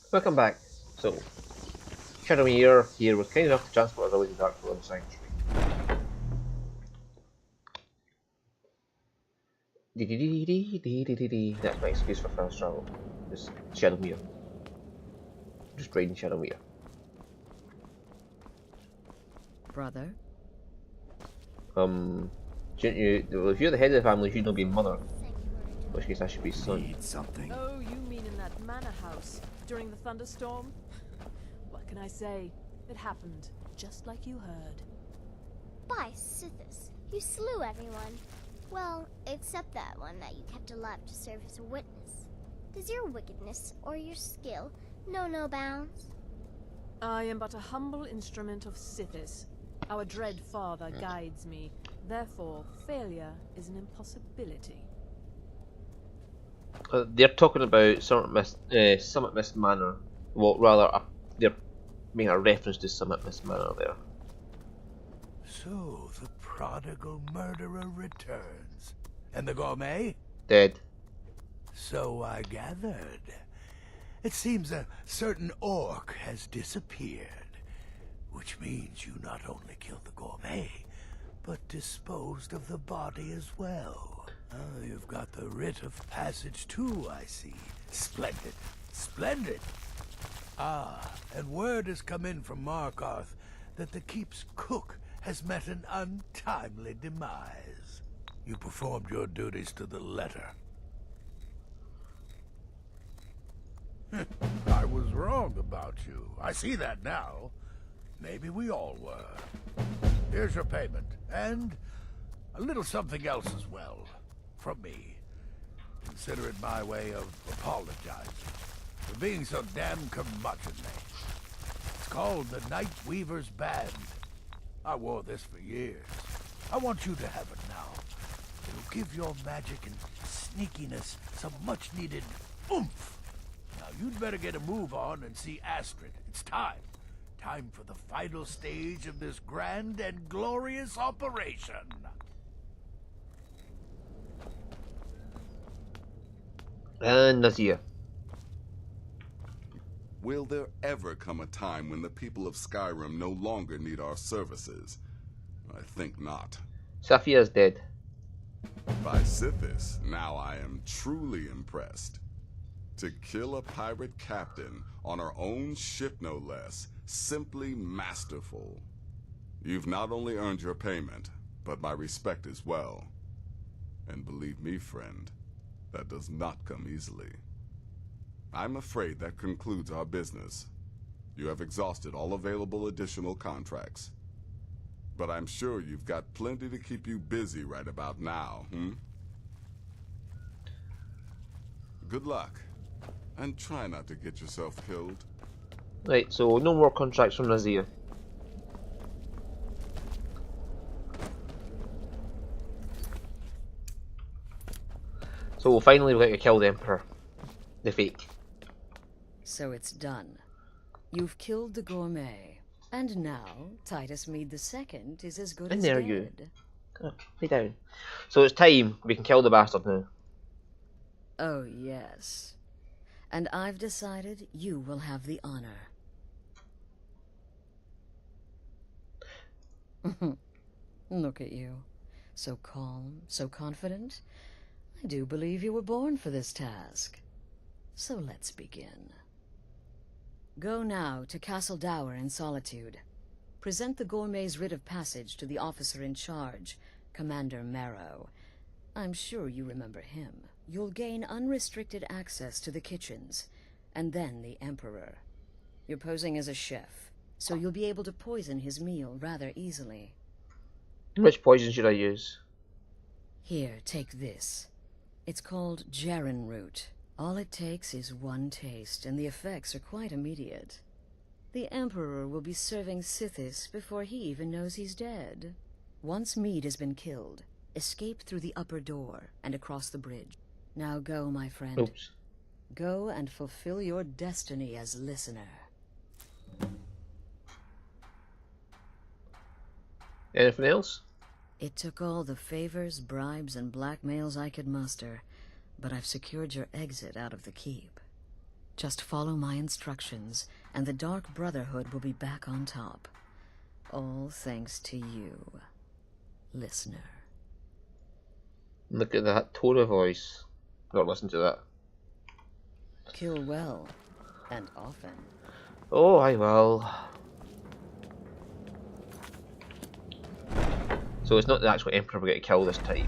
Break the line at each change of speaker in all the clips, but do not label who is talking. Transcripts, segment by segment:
Welcome back. So, Shadowmere here was kind enough to transport us away to Darkwood Sanctuary. That's my excuse for fast travel. Just Shadowmere. Just raiding Shadowmere.
Brother?
Shouldn't you? Well, if you're the head of the family, you should not be mother. In which case, I should be son.
Need something.
Oh, you mean in that manor house during the thunderstorm? What can I say? It happened just like you heard.
By Sithis, you slew everyone. Well, except that one that you kept alive to serve as a witness. Does your wickedness or your skill know no bounds?
I am but a humble instrument of Sithis. Our dread father guides me. Therefore, failure is an impossibility.
They're talking about Summit Mist Manor. Well, rather, they're making a reference to Summit Mist Manor there.
So, the prodigal murderer returns. And the gourmet?
Dead.
So I gathered. It seems a certain orc has disappeared. Which means you not only killed the gourmet, but disposed of the body as well. Oh, you've got the writ of passage too, I see. Splendid. Splendid. Ah, and word has come in from Markarth that the keep's cook has met an untimely demise. You performed your duties to the letter. I was wrong about you. I see that now. Maybe we all were. Here's your payment, and a little something else as well, from me. Consider it my way of apologizing for being so damn curmudgeonly. It's called the Night Weaver's Band. I wore this for years. I want you to have it now. It'll give your magic and sneakiness some much-needed oomph. Now you'd better get a move on and see Astrid. It's time. Time for the final stage of this grand and glorious operation.
And Nazir.
Will there ever come a time when the people of Skyrim no longer need our services? I think not.
Safia's dead.
By Sithis, now I am truly impressed. To kill a pirate captain on our own ship no less, simply masterful. You've not only earned your payment, but my respect as well. And believe me, friend, that does not come easily. I'm afraid that concludes our business. You have exhausted all available additional contracts. But I'm sure you've got plenty to keep you busy right about now, Good luck. And try not to get yourself killed.
Right, so no more contracts from Nazir. So finally we get to kill the Emperor. The fake.
So it's done. You've killed the gourmet. And now, Titus Mead II is as good
And
as
there
dead.
you. Oh, lay down. So it's time. We can kill the bastard now.
Oh, yes. And I've decided you will have the honor. Look at you. So calm, so confident. I do believe you were born for this task. So let's begin. Go now to Castle Dower in Solitude. Present the gourmet's writ of passage to the officer in charge, Commander Marrow. I'm sure you remember him. You'll gain unrestricted access to the kitchens, and then the Emperor. You're posing as a chef, so you'll be able to poison his meal rather easily.
Which poison should I use?
Here, take this. It's called Jaren root. All it takes is one taste, and the effects are quite immediate. The Emperor will be serving Sithis before he even knows he's dead. Once Mead has been killed, escape through the upper door and across the bridge. Now go, my friend.
Oops.
Go and fulfill your destiny as listener.
Anything else?
It took all the favors, bribes, and blackmails I could muster, but I've secured your exit out of the keep. Just follow my instructions, and the Dark Brotherhood will be back on top. All thanks to you, listener.
Look at that tone of voice. Not listen to that.
Kill well, and often.
Oh, I will. So it's not the actual Emperor we're going to kill this time.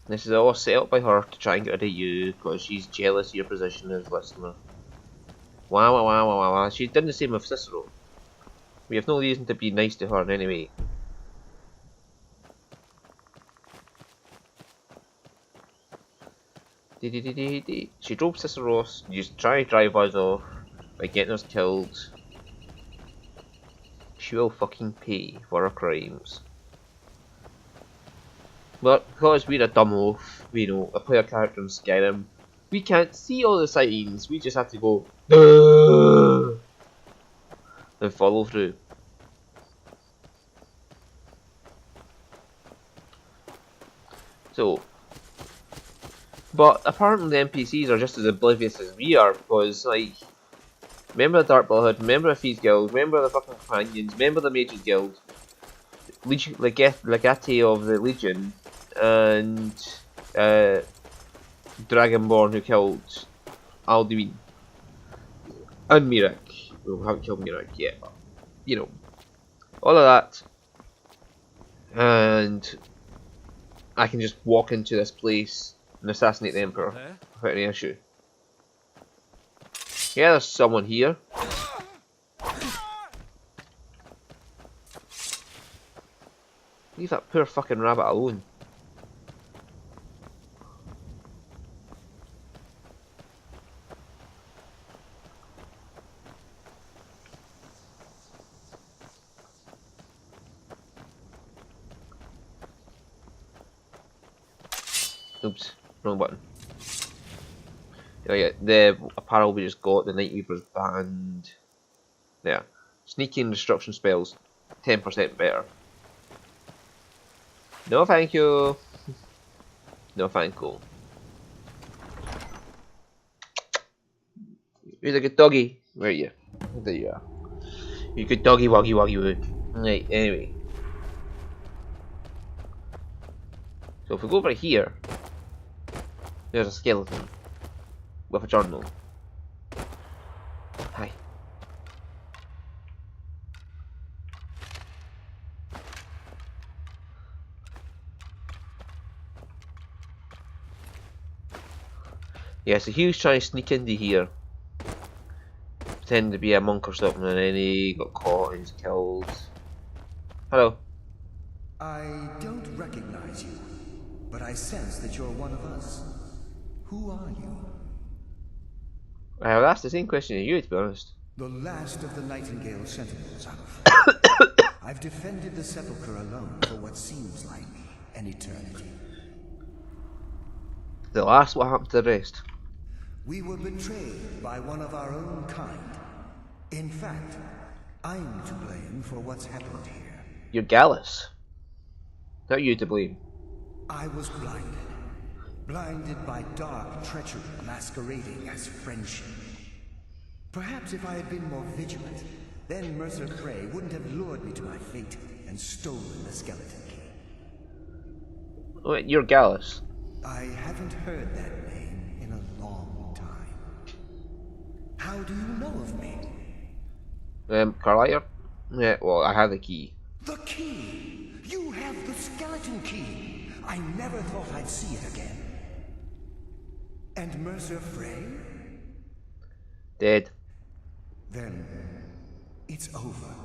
This is all set up by her to try and get rid of you because she's jealous of your position as listener. Wow, wow, wow, wow, wow. She's done the same with Cicero. We have no reason to be nice to her in any way. She drove Cicero, used to try to drive us off by getting us killed. She will fucking pay for her crimes. But because we're a dumb oaf, we know, a player character in Skyrim, we can't see all the signs, we just have to go "Duh!" and follow through. So, but apparently the NPCs are just as oblivious as we are, because like, remember the Dark Brotherhood, remember the Thieves Guild, remember the fucking Companions, remember the Mages Guild, Legati of the Legion, and Dragonborn who killed Alduin, and Mirak. Well, we haven't killed Mirak yet, but, you know, all of that, and I can just walk into this place and assassinate the Emperor without any issue. Yeah, there's someone here. Leave that poor fucking rabbit alone. Oops, wrong button. Oh yeah, the apparel we just got, the Night Weaver's band. There. Sneaking destruction spells, 10% better. No thank you. No thank you. You're a good doggy. Where are you? There you are. You're a good doggy woggy woggy woo. Right, anyway. So if we go over here, there's a skeleton with a journal. Hi. Yeah, so he was trying to sneak into here, pretending to be a monk or something, and then he got caught and he's killed. Hello.
I don't recognize you, but I sense that you're one of us. Who are you?
I've asked the same question to you, to be honest.
The last of the Nightingale Sentinels, I'm afraid. I've defended the Sepulchre alone for what seems like an eternity.
The last, what happened to the rest?
We were betrayed by one of our own kind. In fact, I'm to blame for what's happened here.
You're Gallus. Not you to blame.
I was blinded. Blinded by dark treachery masquerading as friendship. Perhaps if I had been more vigilant, then Mercer Frey wouldn't have lured me to my fate and stolen the skeleton key.
Wait, you're Gallus.
I haven't heard that name in a long time. How do you know of me?
Carlisle? Yeah, well, I have the key.
The key! You have the skeleton key! I never thought I'd see it again. And Mercer Frey?
Dead.
Then, it's over,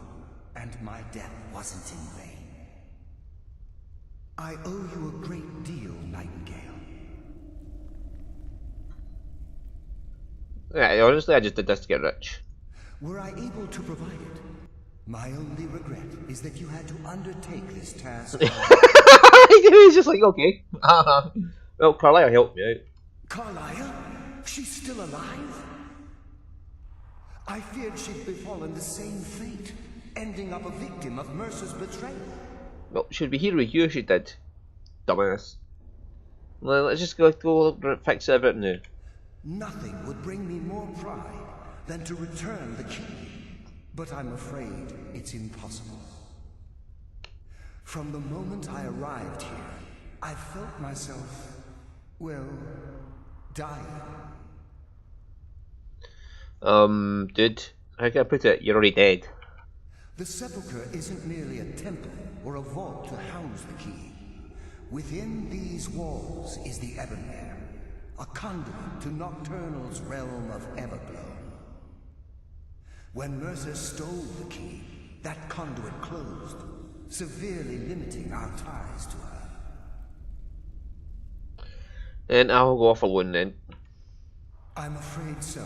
and my death wasn't in vain. I owe you a great deal, Nightingale.
Yeah, honestly, I just did this to get rich.
Were I able to provide it? My only regret is that you had to undertake this task.
He's just like, okay. Well, Carlisle helped me out.
Carlisle? She's still alive? I feared she'd befallen the same fate, ending up a victim of Mercer's betrayal.
Well, should be here with you, she did. Dumbass. Well, let's just go fix it a bit now.
Nothing would bring me more pride than to return the key. But I'm afraid it's impossible. From the moment I arrived here, I felt myself, well, dying.
Dude, how can I put it? You're already dead.
The sepulchre isn't merely a temple or a vault to house the key. Within these walls is the Ebonmere, a conduit to Nocturnal's realm of Everglow. When Mercer stole the key, that conduit closed, severely limiting our ties to her.
And I'll go off alone then.
I'm afraid so.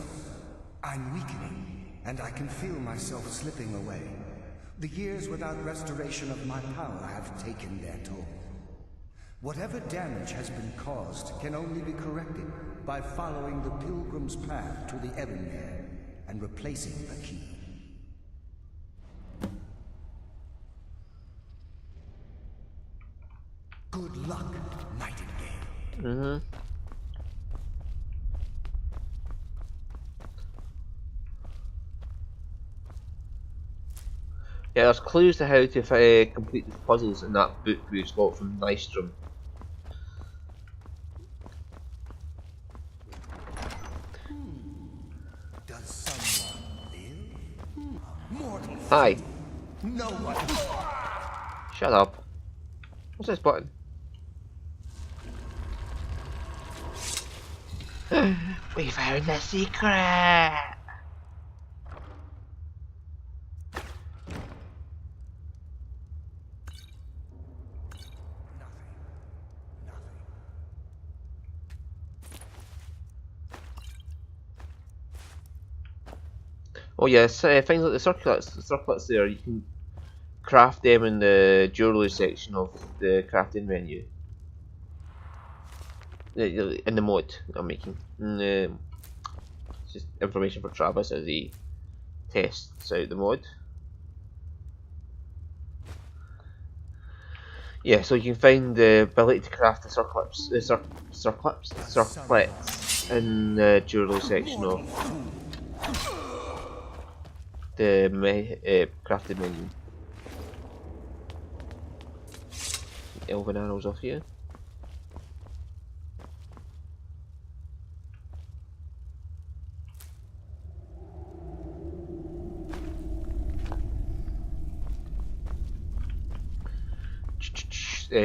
I'm weakening, and I can feel myself slipping away. The years without restoration of my power have taken their toll. Whatever damage has been caused can only be corrected by following the pilgrim's path to the Ebonmere and replacing the key. Good luck, Nightingale.
Yeah, there's clues to how to complete the puzzles in that book we just got from Nystrom.
Does someone live? Mortal.
Hi.
No one.
Shut up. What's this button? We found the secret! Oh yes, things like the circlets there, you can craft them in the jewellery section of the crafting menu. In the mod I'm making. It's just information for Travis as he tests out the mod. Yeah, so you can find the ability to craft the circlets in the jewellery section of the crafted menu. Elven arrows off here.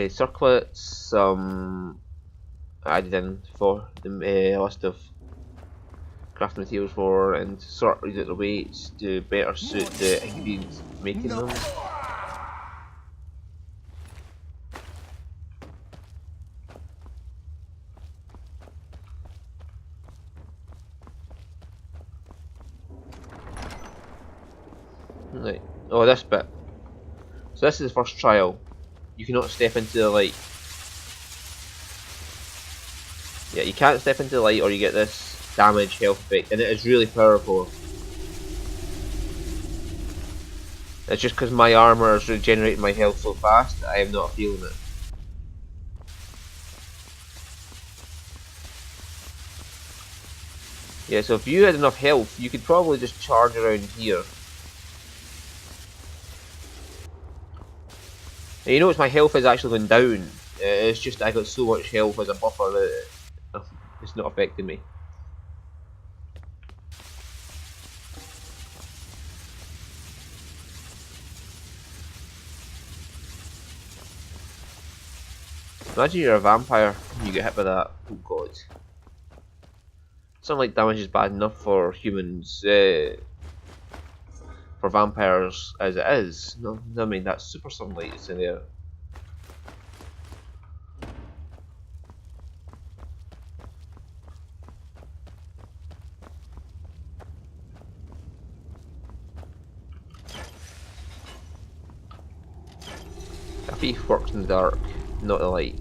Circlets added in for the list of crafting materials for, and sort out the weights to better suit the ingredients making them. Right. Oh, this bit. So this is the first trial. You cannot step into the light. Yeah, you can't step into the light or you get this damage health effect, and it is really powerful. It's just because my armour is regenerating my health so fast that I am not feeling it. Yeah, so if you had enough health, you could probably just charge around here. And you notice my health is actually going down. It's just I got so much health as a buffer that it's not affecting me. Imagine you're a vampire and you get hit by that. Oh god. Sunlight damage is bad enough for humans, for vampires as it is. No, I mean that super sunlight is in there. A thief works in the dark, not the light.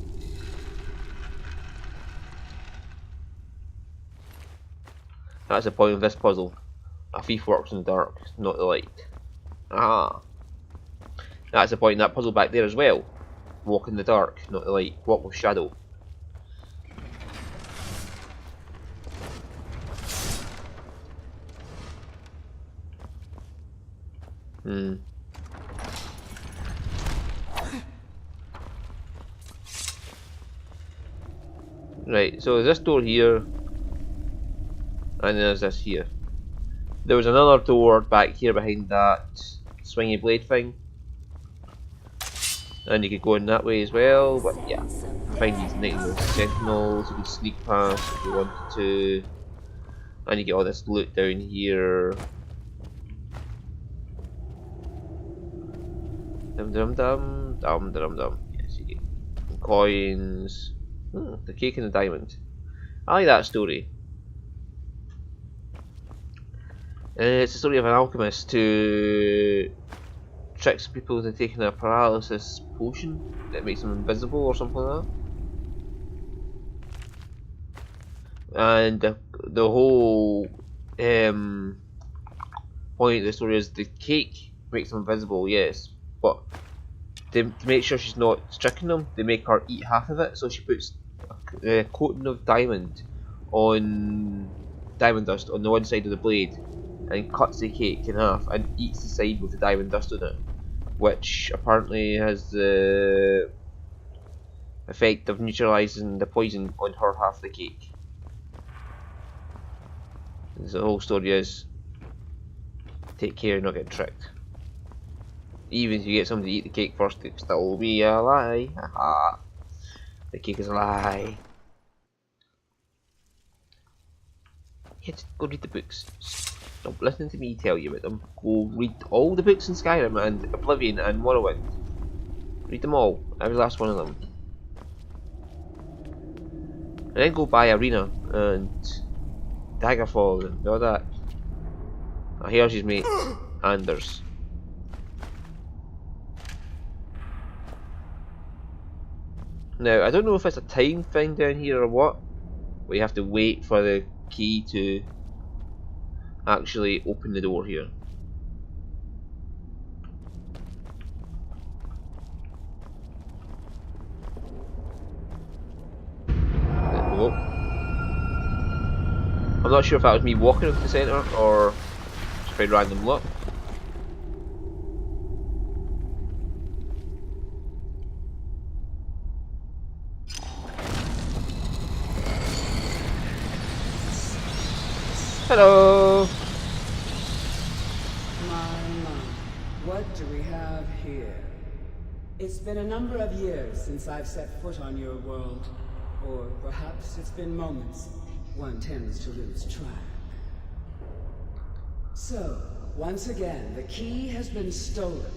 That's the point of this puzzle. A thief works in the dark, not the light. Ah. That's the point in that puzzle back there as well. Walk in the dark, not the light. Walk with shadow. Hmm. Right, so there's this door here, and then there's this here. There was another door back here behind that swingy blade thing. And you could go in that way as well, but yeah. Find these nightingale sentinels, you could sneak past if you wanted to. And you get all this loot down here. Dum dum dum, dum dum dum. Yes, you get coins. The cake and the diamond. I like that story. It's the story of an alchemist who tricks people into taking a paralysis potion that makes them invisible or something like that. And the whole point of the story is the cake makes them invisible, yes, but to make sure she's not tricking them, they make her eat half of it. So she puts a coating of diamond dust on the one side of the blade and cuts the cake in half and eats the side with the diamond dust on it, which apparently has the effect of neutralising the poison on her half of the cake. So the whole story is take care not getting tricked. Even if you get somebody to eat the cake first, it still be a lie. Haha. The cake is a lie. Yeah, just go read the books. Stop listening to me tell you about them. Go read all the books in Skyrim and Oblivion and Morrowind. Read them all, every last one of them. And then go buy Arena and Daggerfall and all that. Now here's his mates, Anders. Now, I don't know if it's a time thing down here or what, but you have to wait for the key to actually open the door here. There we go. I'm not sure if that was me walking into the centre or just by random luck. Hello!
My, what do we have here? It's been a number of years since I've set foot on your world. Or perhaps it's been moments. One tends to lose track. So, once again, the key has been stolen,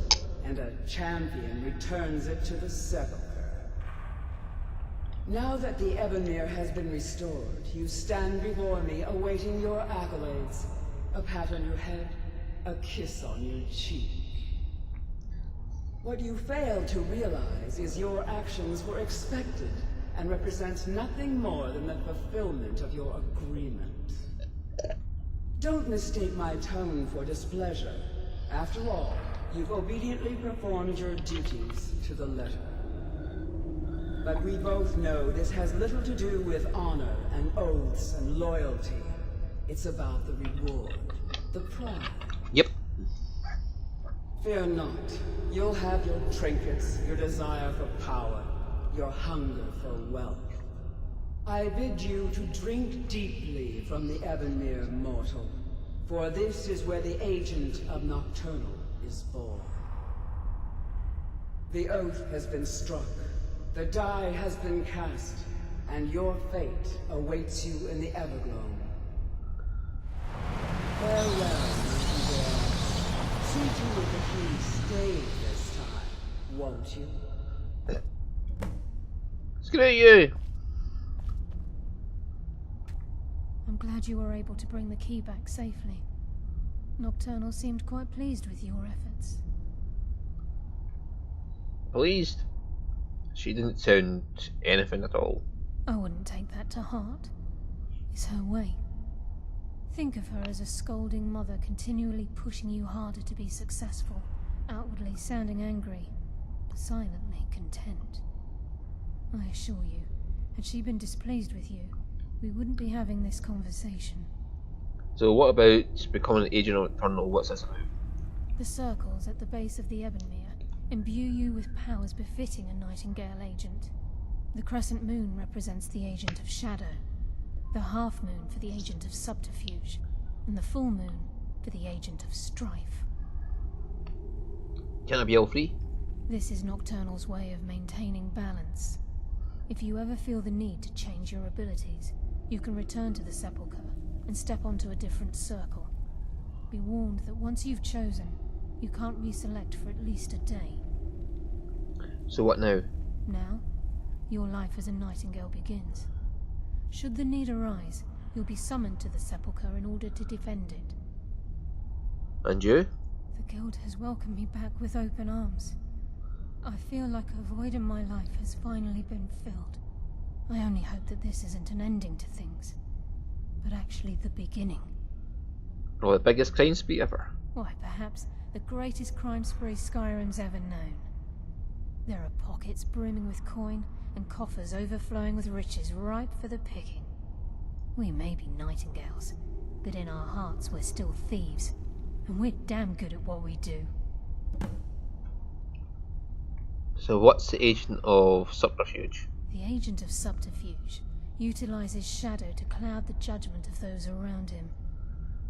and a champion returns it to the sepulchre. Now that the Ebonmere has been restored, you stand before me awaiting your accolades. A pat on your head, a kiss on your cheek. What you fail to realize is your actions were expected and represent nothing more than the fulfillment of your agreement. Don't mistake my tone for displeasure. After all, you've obediently performed your duties to the letter. But we both know this has little to do with honor and oaths and loyalty. It's about the reward, the prize.
Yep.
Fear not. You'll have your trinkets, your desire for power, your hunger for wealth. I bid you to drink deeply from the Ebonmere mortal, for this is where the agent of Nocturnal is born. The oath has been struck. The die has been cast, and your fate awaits you in the Evergloam. Farewell, Nightingale. See to it that you stay this time, won't you?
Screw you!
I'm glad you were able to bring the key back safely. Nocturnal seemed quite pleased with your efforts.
Pleased? She didn't sound anything at all.
I wouldn't take that to heart. It's her way. Think of her as a scolding mother continually pushing you harder to be successful, outwardly sounding angry, but silently content. I assure you, had she been displeased with you, we wouldn't be having this conversation.
So what about becoming an agent of Nocturnal? What's this about?
The circles at the base of the Ebonmere imbue you with powers befitting a Nightingale agent. The crescent moon represents the agent of shadow, the half moon for the agent of subterfuge, and the full moon for the agent of strife.
Can I be all free?
This is Nocturnal's way of maintaining balance. If you ever feel the need to change your abilities, you can return to the Sepulchre and step onto a different circle. Be warned that once you've chosen, you can't reselect for at least a day.
So what now?
Now, your life as a Nightingale begins. Should the need arise, you'll be summoned to the Sepulchre in order to defend it.
And you?
The Guild has welcomed me back with open arms. I feel like a void in my life has finally been filled. I only hope that this isn't an ending to things, but actually the beginning.
Or the biggest crime spree ever?
Why, perhaps the greatest crime spree Skyrim's ever known. There are pockets brimming with coin, and coffers overflowing with riches ripe for the picking. We may be Nightingales, but in our hearts we're still thieves, and we're damn good at what we do.
So what's the agent of subterfuge?
The agent of subterfuge utilizes shadow to cloud the judgment of those around him.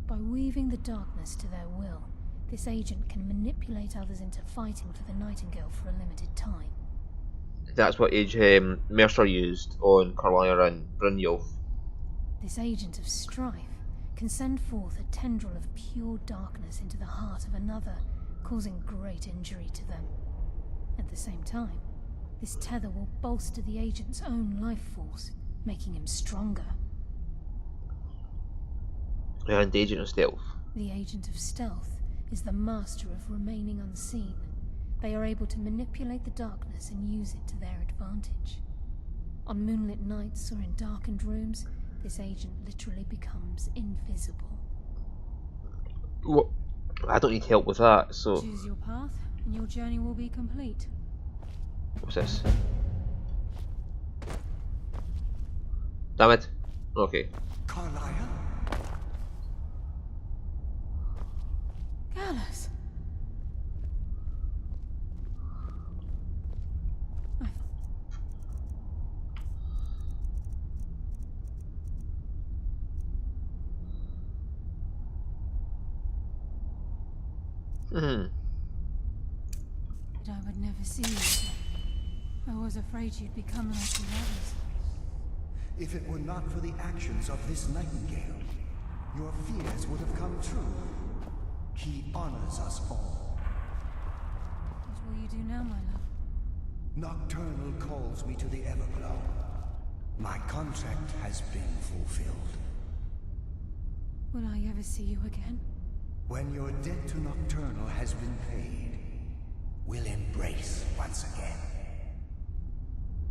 By weaving the darkness to their will, this agent can manipulate others into fighting for the Nightingale for a limited time.
That's what Mercer used on Carlisle and Brynjolf.
This agent of strife can send forth a tendril of pure darkness into the heart of another, causing great injury to them. At the same time, this tether will bolster the agent's own life force, making him stronger.
And the agent of stealth.
The agent of stealth is the master of remaining unseen. They are able to manipulate the darkness and use it to their advantage. On moonlit nights or in darkened rooms, this agent literally becomes invisible.
Well, I don't need help with that, so...
Choose your path, and your journey will be complete.
What's this? Damn it. Okay.
Carlisle?
Gallus!
Hmm.
But I would never see you again. I was afraid you'd become like the others.
If it were not for the actions of this Nightingale, your fears would have come true. He honors us all.
What will you do now, my love?
Nocturnal calls me to the Everglow. My contract has been fulfilled.
Will I ever see you again?
When your debt to Nocturnal has been paid, we'll embrace once again.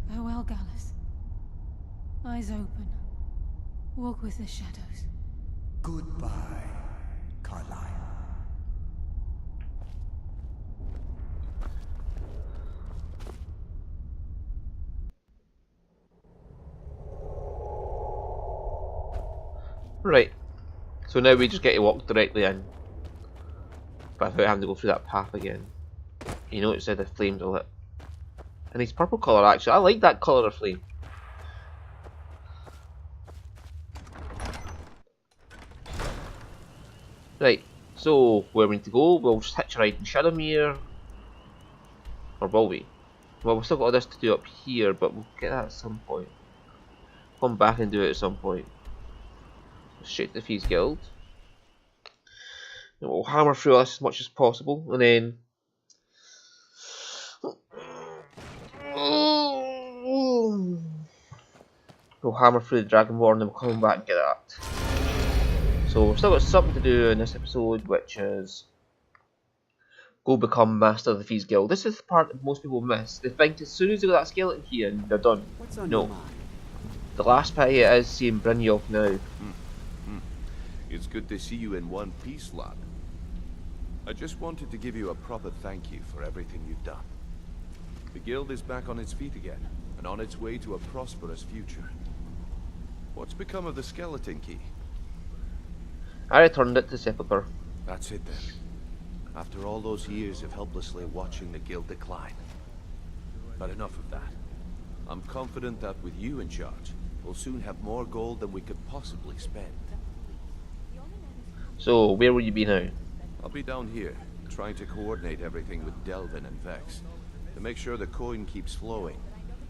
Farewell, Gallus. Eyes open. Walk with the shadows.
Goodbye, Carlisle.
Right. So now we just get to walk directly in. But without having to go through that path again. You know it said the flames are lit. And it's purple colour actually. I like that colour of flame. Right, so where we need to go, we'll just hitch a ride in Shadowmere. Or will we? Well, we've still got all this to do up here, but we'll get that at some point. Come back and do it at some point. Straight to the Thieves Guild. And we'll hammer through this as much as possible, and then... we'll hammer through the Dragonborn and then we'll come back and get that. So we've still got something to do in this episode, which is go become Master of the Thieves Guild. This is the part that most people miss. They think as soon as they got that skeleton here and they're done. No. The last part here is seeing Brynjolf now.
It's good to see you in one piece, lad. I just wanted to give you a proper thank you for everything you've done. The guild is back on its feet again, and on its way to a prosperous future. What's become of the skeleton key?
I returned it to Sepulchre.
That's it then. after all those years of helplessly watching the guild decline. But enough of that. I'm confident that with you in charge, we'll soon have more gold than we could possibly spend.
So, where will you be now?
I'll be down here, trying to coordinate everything with Delvin and Vex, to make sure the coin keeps flowing,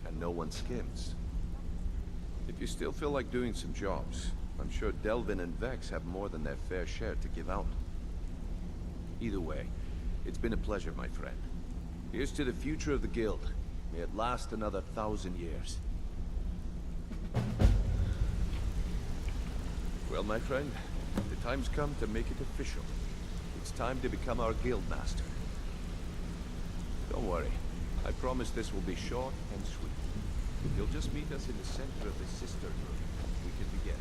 and no one skims. If you still feel like doing some jobs, I'm sure Delvin and Vex have more than their fair share to give out. Either way, it's been a pleasure, my friend. Here's to the future of the guild. May it last another 1,000 years. Well, my friend, the time's come to make it official. It's time to become our guild master. Don't worry. I promise this will be short and sweet. You'll just meet us in the center of the cistern room. We can begin.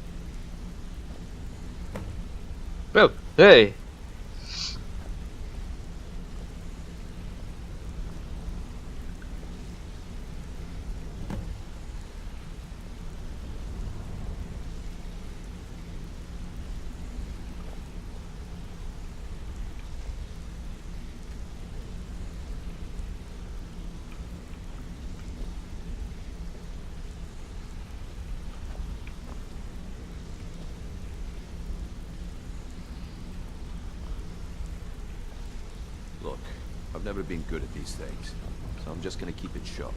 Well, hey!
Look, I've never been good at these things, so I'm just gonna keep it short.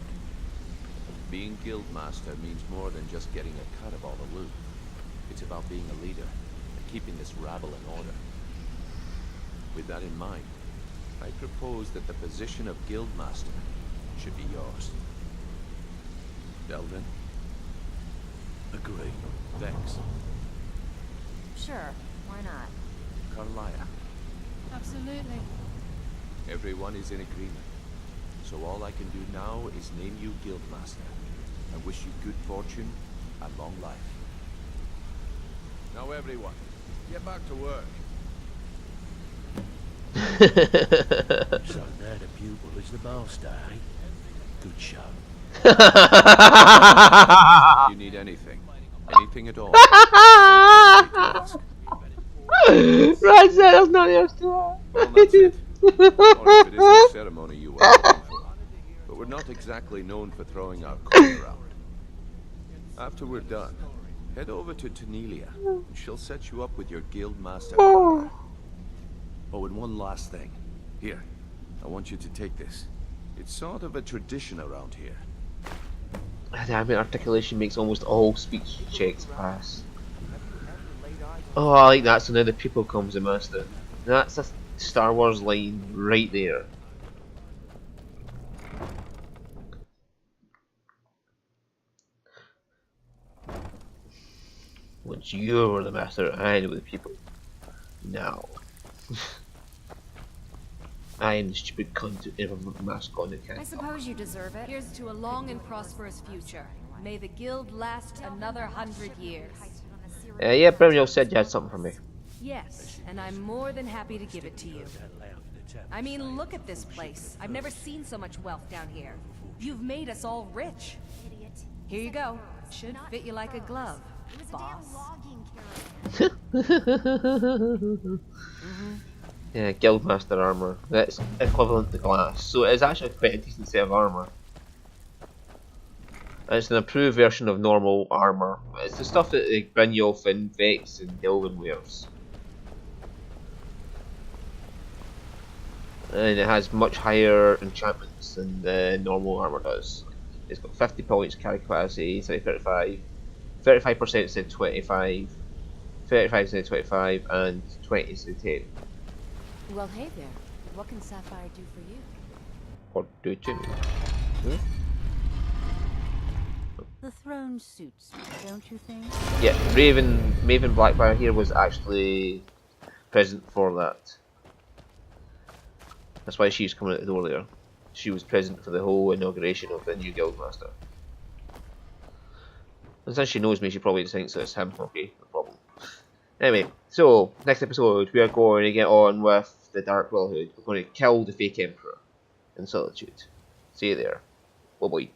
Being guildmaster means more than just getting a cut of all the loot. It's about being a leader and keeping this rabble in order. With that in mind, I propose that the position of guildmaster should be yours. Delvin? Agree. Vex?
Sure, why not?
Carlia?
Absolutely.
Everyone is in agreement. So all I can do now is name you guildmaster. I wish you good fortune and long life. Now everyone, get back to work.
So there the pupil is the master, eh? Good show.
If you need anything at all, don't hesitate to ask.
Right, so there's nothing else to
Well, that's it. Sorry if it isn't the ceremony you were looking for, but we're not exactly known for throwing our coin around. After we're done, head over to Tanelia, and she'll set you up with your guild master armor. Oh, and one last thing. Here, I want you to take this. It's sort of a tradition around here.
Damn it, articulation makes almost all speech checks pass. Oh, I like that, so now the people comes the master. That's a Star Wars line right there. Once you're the master, I know the people. Now. I am the stupid cunt who ever mask on the cat.
I suppose you deserve it.
Here's to a long and prosperous future. May the guild last another 100 years.
Yeah, Bremio said you had something for me.
Yes, and I'm more than happy to give it to you. I mean, look at this place. I've never seen so much wealth down here. You've made us all rich. Here you go. Should fit you like a glove, boss.
Yeah, Guildmaster armor. That's equivalent to glass, so it is actually quite a decent set of armor. And it's an improved version of normal armor. It's the stuff that like, Brynjolf and Vex and Delvin wears. And it has much higher enchantments than the normal armor does. It's got 50 points carry capacity instead of 35, 35% instead of 25, 35 instead of 25, and 20 instead of 10.
Well, hey there. What can Sapphire do for you?
Or do it, Jimmy.
The throne suits me, don't you think?
Yeah, Maven Blackfire here was actually present for that. That's why she's coming out the door there. She was present for the whole inauguration of the new Guildmaster. And since she knows me, she probably thinks it's him. Okay, no problem. Anyway, so next episode we are going to get on with the Dark Brotherhood. We're going to kill the fake Emperor in Solitude. See you there. Bye bye.